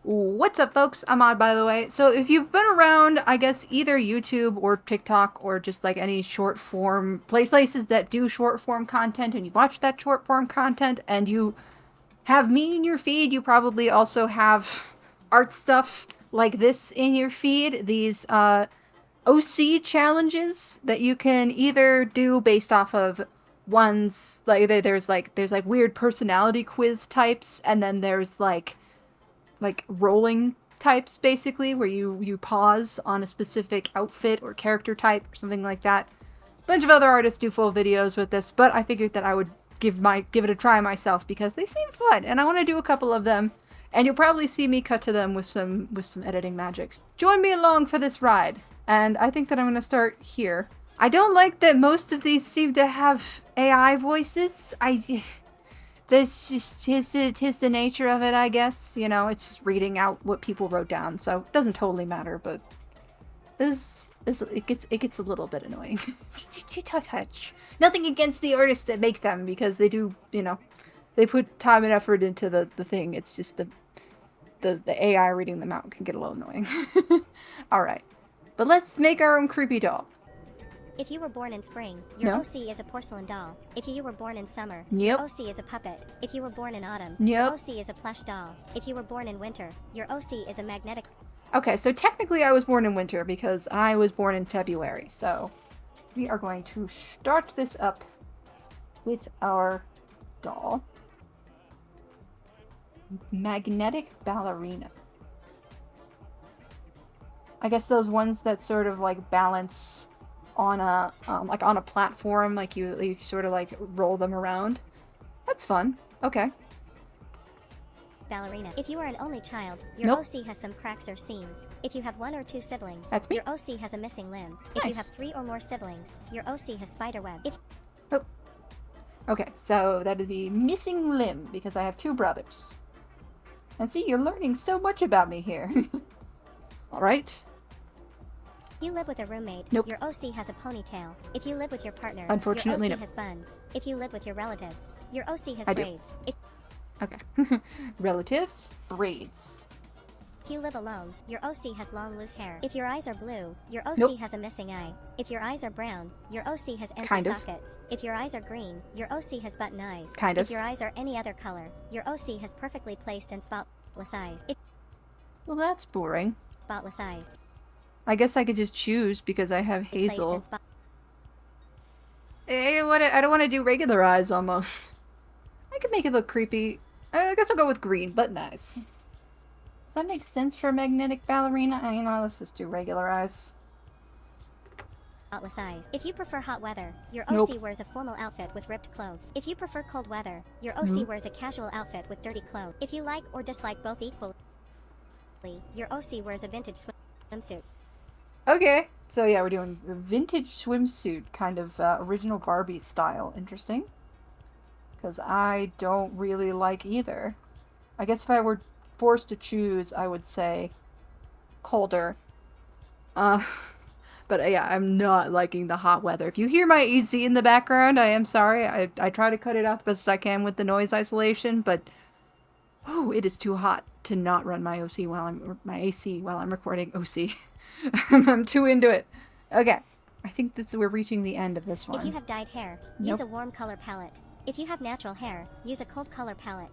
What's up, folks? I'm Odd, by the way. So if you've been around, I guess, either YouTube or TikTok or just like any short form places that do short form content and you watch that short form content and you have me in your feed, you probably also have art stuff like this in your feed. These OC challenges that you can either do based off of ones like there's like weird personality quiz types, and then there's like rolling types, basically, where you pause on a specific outfit or character type or something like that. A bunch of other artists do full videos with this, but I figured that I would give it a try myself because they seem fun and I want to do a couple of them, and you'll probably see me cut to them with some editing magic. Join me along for this ride, and I think that I'm going to start here. I don't like that most of these seem to have AI voices. This just tis the nature of it, I guess. You know, it's just reading out what people wrote down, so it doesn't totally matter. But it gets a little bit annoying. Touch. Nothing against the artists that make them, because they do, they put time and effort into the thing. It's just the AI reading them out can get a little annoying. All right, but let's make our own creepy doll. If you were born in spring, your No. OC is a porcelain doll. If you were born in summer, Yep. your OC is a puppet. If you were born in autumn, Yep. your OC is a plush doll. If you were born in winter, your OC is a magnetic. Okay, so technically I was born in winter because I was born in February. So we are going to start this up with our doll. Magnetic ballerina. I guess those ones that sort of like balance on a like on a platform, like you sort of like roll them around. That's fun. Okay. Ballerina. If you are an only child, your Nope. OC has some cracks or seams. If you have one or two siblings, That's me. your OC has a missing limb. If you Nice. have 3 or more siblings, your OC has spider web. If Okay, so that'd be missing limb because I have 2 brothers. And see, you're learning so much about me here. All right. you live with a roommate, Nope. your OC has a ponytail. If you live with your partner, Unfortunately, your OC no. has buns. If you live with your relatives, your OC has I do. braids. If Okay. Relatives, braids. you live alone, your OC has long loose hair. If your eyes are blue, your OC Nope. has a missing eye. If your eyes are brown, your OC has empty Kind of. sockets. If your eyes are green, your OC has button eyes. Kind of. If your eyes are any other color, your OC has perfectly placed and spotless eyes. If Well, that's boring. spotless eyes, I guess I could just choose because I have placed hazel. and I don't want to do regular eyes almost. I could make it look creepy. I guess I'll go with green, but nice. Does that make sense for a magnetic ballerina? Let's just do regular eyes. spotless eyes. If you prefer hot weather, your Nope. OC wears a formal outfit with ripped clothes. If you prefer cold weather, your OC Nope. wears a casual outfit with dirty clothes. If you like or dislike both equally, your OC wears a vintage swimsuit. Okay, so yeah, we're doing a vintage swimsuit, kind of original Barbie style. Interesting. Because I don't really like either. I guess if I were forced to choose, I would say colder. Uh, but yeah, I'm not liking the hot weather. If you hear my AC in the background, I am sorry. I try to cut it out the best I can with the noise isolation, but it is too hot to not run my OC my AC while I'm recording OC. I'm too into it. Okay, I think we're reaching the end of this one. If you have dyed hair, use a warm color palette. If you have natural hair, use a cold color palette.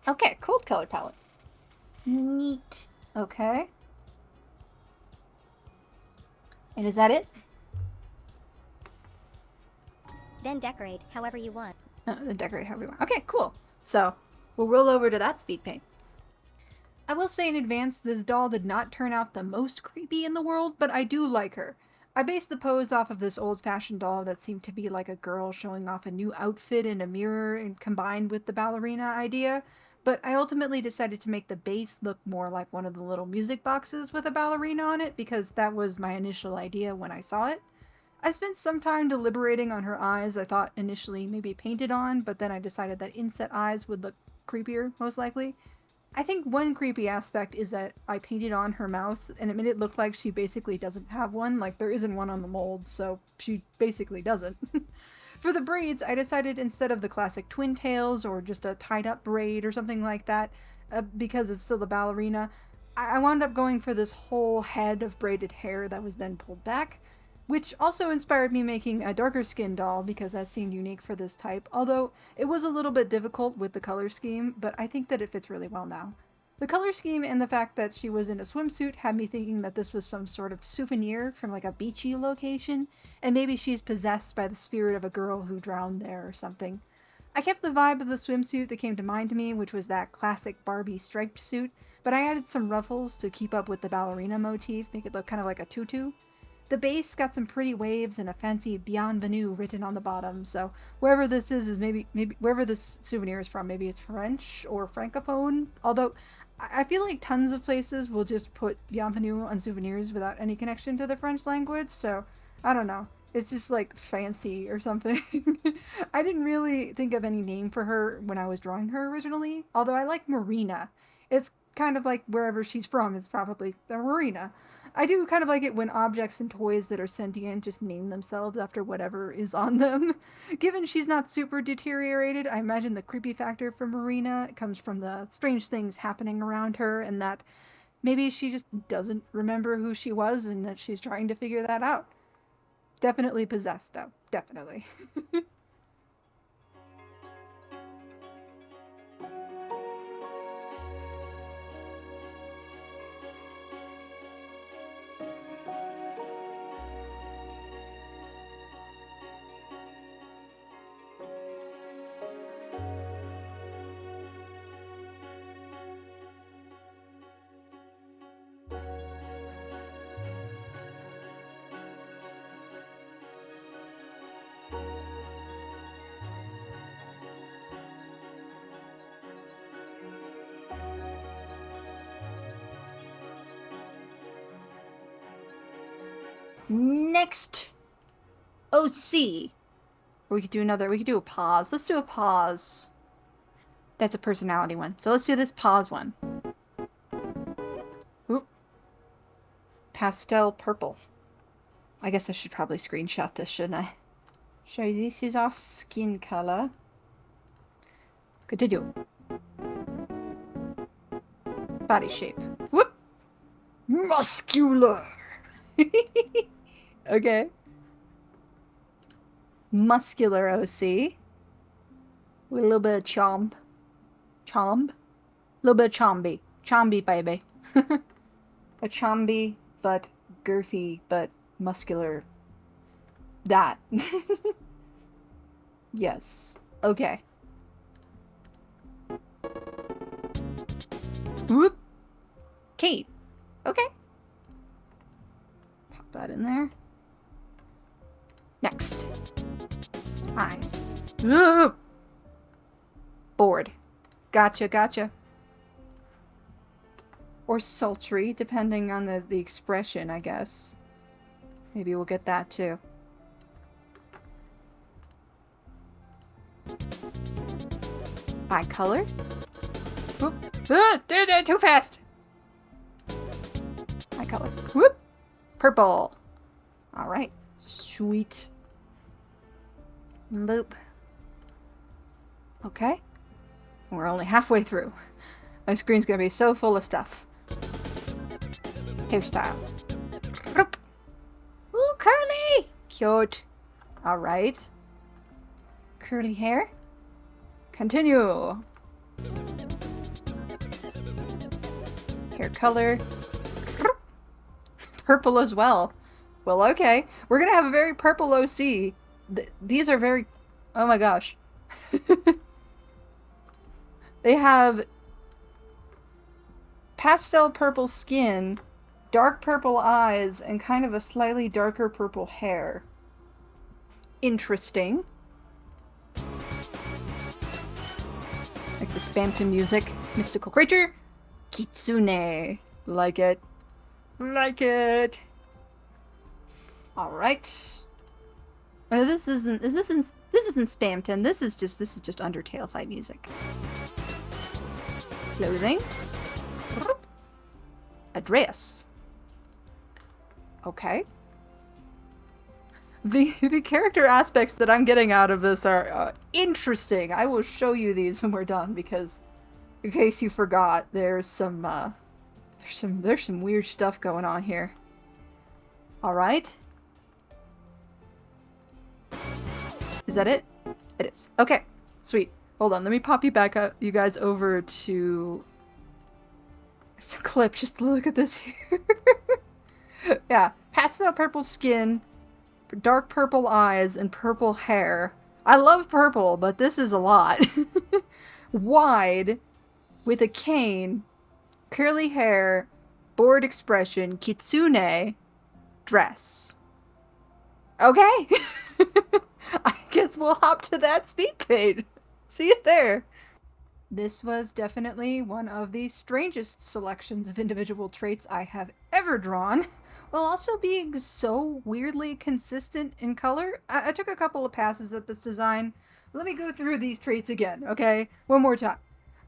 Okay, cold color palette. Neat. Okay. And is that it? Then decorate however you want. Decorate however you want. Okay, cool. So, we'll roll over to that speed paint. I will say in advance, this doll did not turn out the most creepy in the world, but I do like her. I based the pose off of this old-fashioned doll that seemed to be like a girl showing off a new outfit in a mirror and combined with the ballerina idea, but I ultimately decided to make the base look more like one of the little music boxes with a ballerina on it because that was my initial idea when I saw it. I spent some time deliberating on her eyes. I thought initially maybe painted on, but then I decided that inset eyes would look creepier, most likely. I think one creepy aspect is that I painted on her mouth and it made it look like she basically doesn't have one. Like, there isn't one on the mold, so she basically doesn't. For the braids, I decided instead of the classic twin tails or just a tied up braid or something like that, because it's still the ballerina, I wound up going for this whole head of braided hair that was then pulled back, which also inspired me making a darker skin doll because that seemed unique for this type, although it was a little bit difficult with the color scheme, but I think that it fits really well now. The color scheme and the fact that she was in a swimsuit had me thinking that this was some sort of souvenir from like a beachy location, and maybe she's possessed by the spirit of a girl who drowned there or something. I kept the vibe of the swimsuit that came to mind to me, which was that classic Barbie striped suit, but I added some ruffles to keep up with the ballerina motif, make it look kind of like a tutu. The base got some pretty waves and a fancy bienvenue written on the bottom, so wherever this is maybe wherever this souvenir is from, maybe it's French or Francophone, although I feel like tons of places will just put bienvenue on souvenirs without any connection to the French language, so I don't know. It's just like fancy or something. I didn't really think of any name for her when I was drawing her originally, although I like Marina. It's kind of like wherever she's from, it's probably the Marina. I do kind of like it when objects and toys that are sentient just name themselves after whatever is on them. Given she's not super deteriorated, I imagine the creepy factor for Marina comes from the strange things happening around her and that maybe she just doesn't remember who she was and that she's trying to figure that out. Definitely possessed, though. Definitely. Next, OC. Or we could do a pause. Let's do a pause. That's a personality one. So let's do this pause one. Oop. Pastel purple. I guess I should probably screenshot this, shouldn't I? So this is our skin color. Continue. Body shape. Whoop. Muscular. Okay. Muscular OC. With a little bit of chomp. Chomp? A little bit of chomby. Chomby, baby. A chomby, but girthy, but muscular. That. Yes. Okay. Whoop. Kate. Okay. Pop that in there. Next. Eyes. Whoop. Bored. Gotcha, gotcha. Or sultry, depending on the expression, I guess. Maybe we'll get that too. Eye color. Whoop. Too fast. Eye color. Whoop. Purple. Alright. Sweet. Boop. Okay. We're only halfway through. My screen's gonna be so full of stuff. Hairstyle. Ooh, curly! Cute. Alright. Curly hair. Continue. Hair color. Purple as well. Well, okay. We're gonna have a very purple OC. These are very... Oh my gosh. They have pastel purple skin, dark purple eyes, and kind of a slightly darker purple hair. Interesting. Like the Spampton music. Mystical creature. Kitsune. Like it. Like it. Alright. Oh, this isn't Spampton. This is just Undertale fight music. Clothing. A dress. Okay. The character aspects that I'm getting out of this are interesting. I will show you these when we're done because, in case you forgot, there's some There's some weird stuff going on here. All right. Is that it? It is. Okay. Sweet. Hold on. Let me pop you back up, you guys, over to... It's a clip. Just look at this here. Yeah. Pastel purple skin, dark purple eyes, and purple hair. I love purple, but this is a lot. Wide, with a cane, curly hair, bored expression, kitsune, dress. Okay. I guess we'll hop to that speed paint. See it there. This was definitely one of the strangest selections of individual traits I have ever drawn, while also being so weirdly consistent in color. I took a couple of passes at this design. Let me go through these traits again, okay? One more time.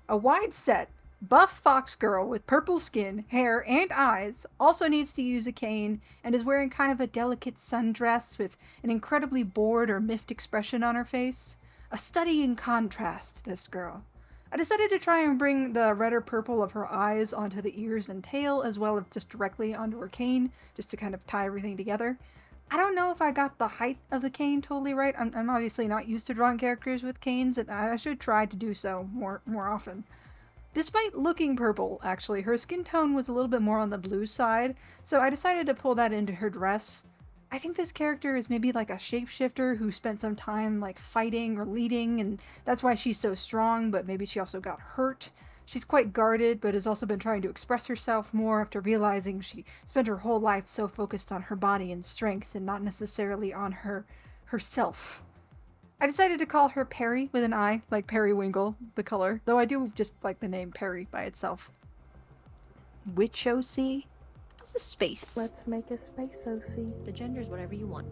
A wide set, buff fox girl with purple skin, hair, and eyes also needs to use a cane and is wearing kind of a delicate sundress with an incredibly bored or miffed expression on her face. A study in contrast, this girl. I decided to try and bring the red or purple of her eyes onto the ears and tail, as well as just directly onto her cane, just to kind of tie everything together. I don't know if I got the height of the cane totally right. I'm obviously not used to drawing characters with canes, and I should try to do so more often. Despite looking purple, actually, her skin tone was a little bit more on the blue side, so I decided to pull that into her dress. I think this character is maybe like a shapeshifter who spent some time like fighting or leading, and that's why she's so strong, but maybe she also got hurt. She's quite guarded, but has also been trying to express herself more after realizing she spent her whole life so focused on her body and strength and not necessarily on herself. I decided to call her Perry with an I, like Periwinkle, the color, though I do just like the name Perry by itself. Witch OC? What's a space? Let's make a space OC. The gender's whatever you want.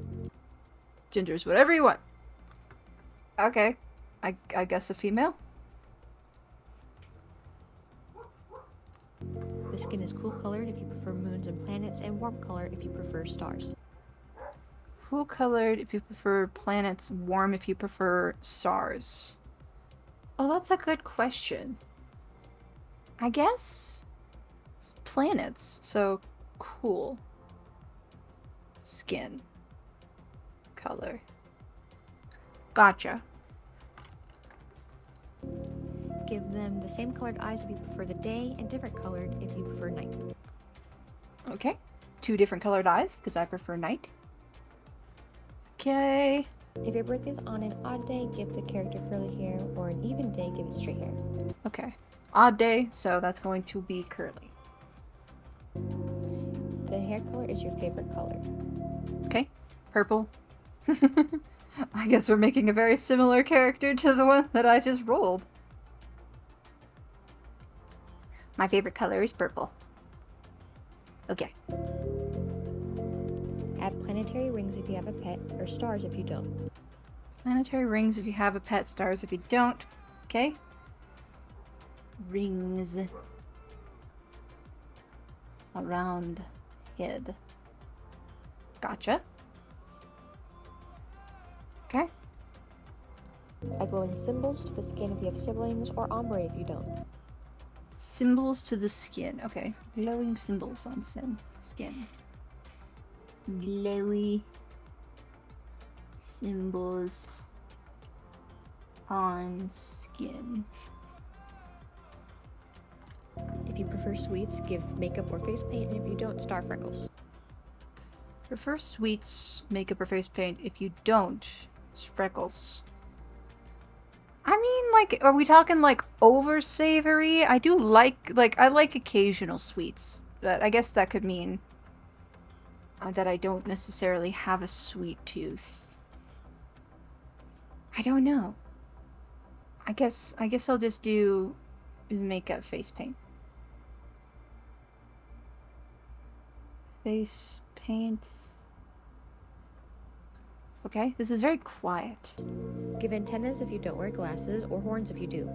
Ginger's whatever you want. Okay. I guess a female? The skin is cool colored if you prefer moons and planets, and warm color if you prefer stars. Cool colored if you prefer planets, warm if you prefer stars. Oh, that's a good question. I guess planets. So cool. Skin. Color. Gotcha. Give them the same colored eyes if you prefer the day, and different colored if you prefer night. Okay. 2 different colored eyes, because I prefer night. Okay. If your birthday is on an odd day, give the character curly hair, or an even day, give it straight hair. Okay. Odd day, so that's going to be curly. The hair color is your favorite color. Okay. Purple. I guess we're making a very similar character to the one that I just rolled. My favorite color is purple. Okay. Add planetary rings if you have a pet, or stars if you don't. Planetary rings if you have a pet, stars if you don't. Okay. Rings. Around head. Gotcha. Okay. Add glowing symbols to the skin if you have siblings, or ombre if you don't. Symbols to the skin. Okay. Glowing symbols on skin. Glowy symbols on skin. If you prefer sweets, give makeup or face paint, and if you don't, star freckles. Prefer sweets, makeup, or face paint. If you don't, it's freckles. I mean, like, are we talking like over savory? I do like I like occasional sweets, but I guess that could mean that I don't necessarily have a sweet tooth. I don't know. I guess I'll just do makeup, face paint. Face paint. Okay, this is very quiet. Give antennas if you don't wear glasses, or horns if you do.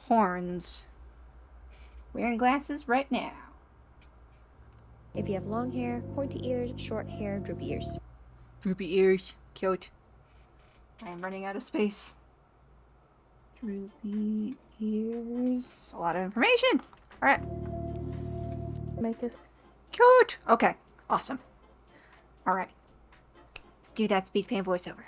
Horns. Wearing glasses right now. If you have long hair, pointy ears, short hair, droopy ears. Droopy ears. Cute. I am running out of space. Droopy ears. A lot of information. Alright. Make us. Cute! Okay, awesome. Alright, let's do that Speedpaint voiceover.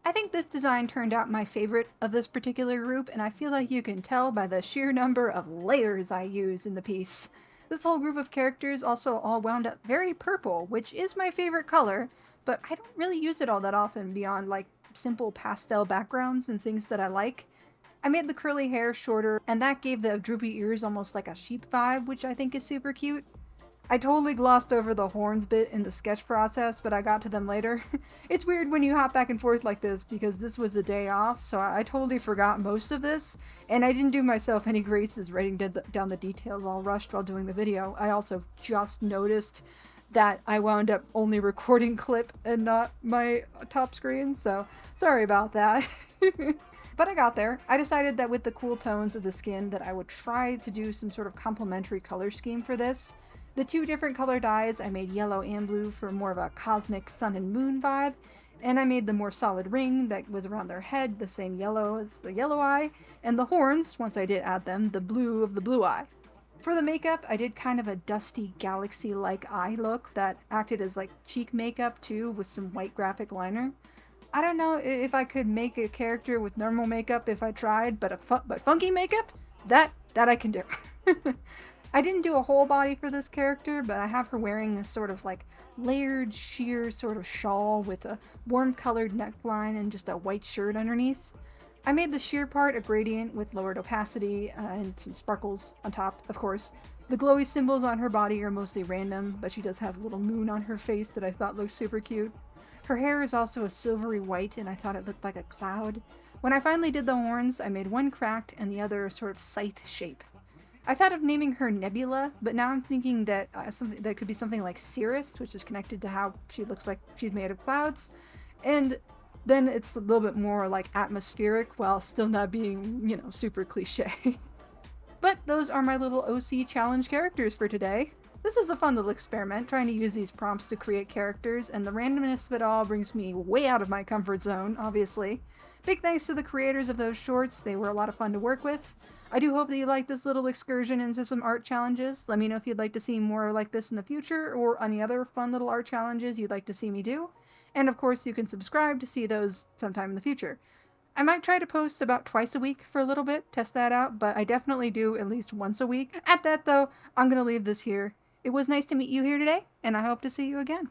I think this design turned out my favorite of this particular group, and I feel like you can tell by the sheer number of layers I used in the piece. This whole group of characters also all wound up very purple, which is my favorite color, but I don't really use it all that often beyond like simple pastel backgrounds and things that I like. I made the curly hair shorter, and that gave the droopy ears almost like a sheep vibe, which I think is super cute. I totally glossed over the horns bit in the sketch process, but I got to them later. It's weird when you hop back and forth like this because this was a day off, so I totally forgot most of this, and I didn't do myself any graces writing down the details all rushed while doing the video. I also just noticed that I wound up only recording clip and not my top screen, so sorry about that. But I got there. I decided that with the cool tones of the skin that I would try to do some sort of complementary color scheme for this. The two different color dyes, I made yellow and blue for more of a cosmic sun and moon vibe, and I made the more solid ring that was around their head the same yellow as the yellow eye, and the horns, once I did add them, the blue of the blue eye. For the makeup, I did kind of a dusty galaxy-like eye look that acted as like cheek makeup too, with some white graphic liner. I don't know if I could make a character with normal makeup if I tried, but funky makeup? That I can do. I didn't do a whole body for this character, but I have her wearing this sort of like layered sheer sort of shawl with a warm colored neckline and just a white shirt underneath. I made the sheer part a gradient with lowered opacity and some sparkles on top, of course. The glowy symbols on her body are mostly random, but she does have a little moon on her face that I thought looked super cute. Her hair is also a silvery white, and I thought it looked like a cloud. When I finally did the horns, I made one cracked and the other sort of scythe shape. I thought of naming her Nebula, but now I'm thinking that that could be something like Cirrus, which is connected to how she looks like she's made of clouds. And then it's a little bit more like atmospheric while still not being, you know, super cliche. But those are my little OC challenge characters for today. This is a fun little experiment, trying to use these prompts to create characters, and the randomness of it all brings me way out of my comfort zone, obviously. Big thanks to the creators of those shorts, they were a lot of fun to work with. I do hope that you like this little excursion into some art challenges. Let me know if you'd like to see more like this in the future, or any other fun little art challenges you'd like to see me do. And of course, you can subscribe to see those sometime in the future. I might try to post about twice a week for a little bit, test that out, but I definitely do at least once a week. At that though, I'm gonna leave this here. It was nice to meet you here today, and I hope to see you again.